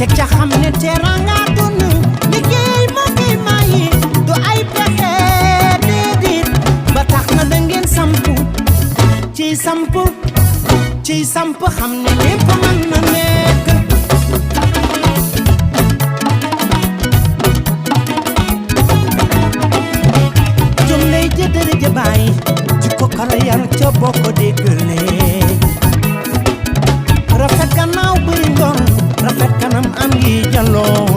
teg ca xam ne teranga dunu liggéey moo koy mayi du ay pexe déedéet ba tax na da ngeen sampu ci samp xam ne lépp mën na nekk jom lay jëdëre jëbaay ci ko kala yar ca bokk déggalee rafet gannaaw bëri ngor rafet kanam am ngi jaloo